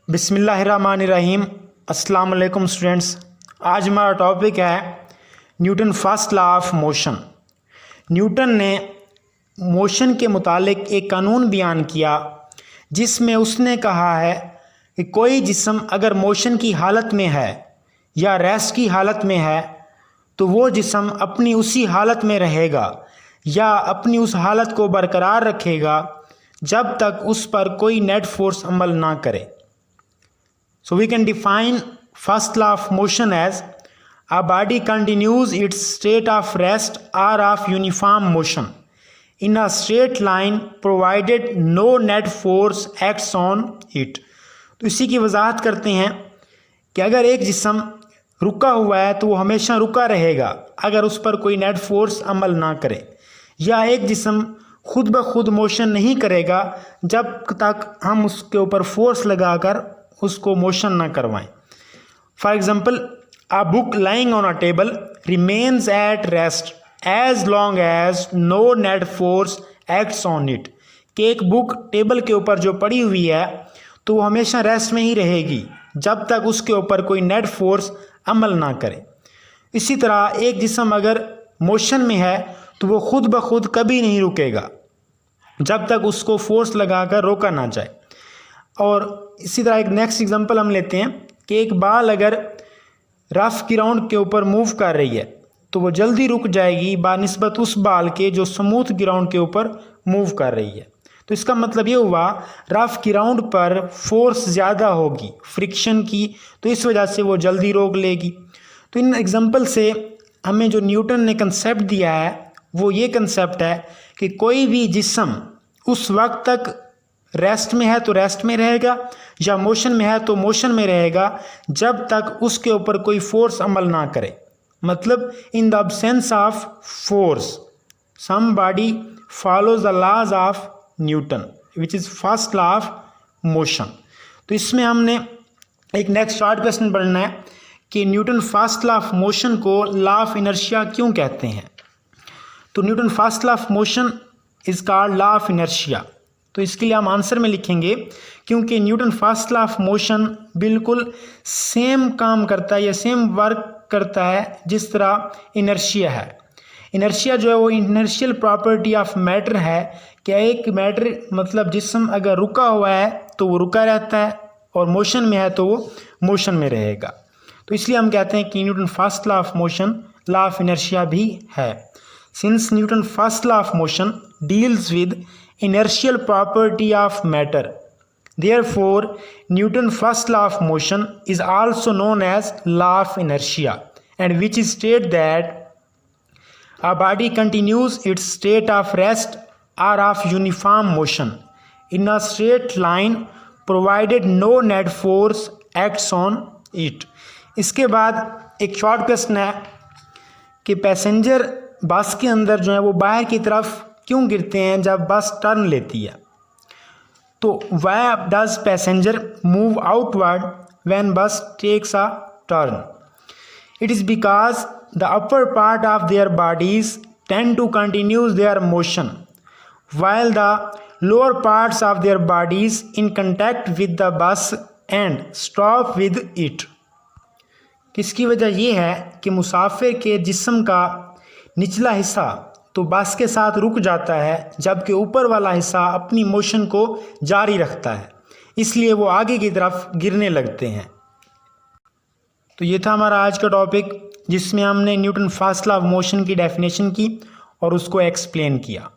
बिस्मिल्लाहिर्रहमानिर्रहीम। अस्सलाम वालेकुम स्टूडेंट्स। आज हमारा टॉपिक है Newton first law of motion. Newton ने मोशन के मुतालिक एक कानून बयान किया जिसमें उसने कहा है कि कोई जिस्म अगर मोशन की हालत में है या रेस्ट की हालत में है तो वो जिस्म अपनी उसी हालत में रहेगा या अपनी उस हालत को बरकरार रखेगा जब तक उस पर कोई नेट फोर्स अमल ना करे। So we can define first law of motion as a body continues its state of rest or of uniform motion in a straight line provided no net force acts on it। तो इसी की वजाहत करते हैं कि अगर एक जिस्म रुका हुआ है तो वो हमेशा रुका रहेगा अगर उस पर कोई नेट फोर्स अमल ना करे, या एक जिस्म खुद ब खुद मोशन नहीं करेगा जब तक हम उसके ऊपर फोर्स लगाकर उसको मोशन ना करवाएं। For example, a book lying on a table remains at rest as long as no net force acts on it. कि एक बुक टेबल के ऊपर जो पड़ी हुई है तो वो हमेशा रेस्ट में ही रहेगी जब तक उसके ऊपर कोई नेट फोर्स अमल ना करे। इसी तरह एक जिस्म अगर मोशन में है तो वो खुद ब खुद कभी नहीं रुकेगा जब तक उसको फोर्स लगाकर रोका ना जाए। और इसी तरह एक नेक्स्ट एग्जांपल हम लेते हैं कि एक बाल अगर रफ ग्राउंड के ऊपर मूव कर रही है तो वो जल्दी रुक जाएगी बानिस्बत उस बाल के जो स्मूथ ग्राउंड के ऊपर मूव कर रही है। तो इसका मतलब ये हुआ रफ ग्राउंड पर फोर्स ज़्यादा होगी फ्रिक्शन की, तो इस वजह से वो जल्दी रोक लेगी। तो इन एग्जांपल से हमें जो न्यूटन ने कंसेप्ट दिया है वो ये कंसेप्ट है कि कोई भी जिस्म उस वक्त तक रेस्ट में है तो रेस्ट में रहेगा या मोशन में है तो मोशन में रहेगा जब तक उसके ऊपर कोई फोर्स अमल ना करे। मतलब in the absence of force somebody follows the laws of Newton which is first law of motion. तो इसमें हमने एक नेक्स्ट शॉर्ट क्वेश्चन पढ़ना है कि Newton first law of motion को लॉ ऑफ इनर्शिया क्यों कहते हैं। तो Newton first law of motion is called law of inertia. तो इसके लिए हम आंसर में लिखेंगे क्योंकि Newton first law of motion बिल्कुल सेम काम करता है या सेम वर्क करता है जिस तरह इनर्शिया है। इनर्शिया जो है वो इनर्शियल प्रॉपर्टी ऑफ मैटर है। क्या एक मैटर मतलब जिस्म अगर रुका हुआ है तो वो रुका रहता है और मोशन में है तो वो मोशन में रहेगा। तो इसलिए हम कहते हैं कि Newton first law of motion law of inertia भी है। Since Newton first law of motion deals with inertial property of matter, therefore Newton's first law of motion is also known as law of inertia, and which states that a body continues its state of rest or of uniform motion in a straight line provided no net force acts on it। इसके बाद एक short question है कि passenger बस के अंदर जो है वो बाहर की तरफ क्यों गिरते हैं जब बस टर्न लेती है। तो why does passenger move outward when bus takes a turn. It is because the upper part of their bodies tend to continues their motion while the lower parts of their bodies in contact with the bus and stop with it। किसकी वजह ये है कि मुसाफिर के जिस्म का निचला हिस्सा तो बस के साथ रुक जाता है जबकि ऊपर वाला हिस्सा अपनी मोशन को जारी रखता है, इसलिए वो आगे की तरफ गिरने लगते हैं। तो ये था हमारा आज का टॉपिक जिसमें हमने Newton first law of motion की डेफिनेशन की और उसको एक्सप्लेन किया।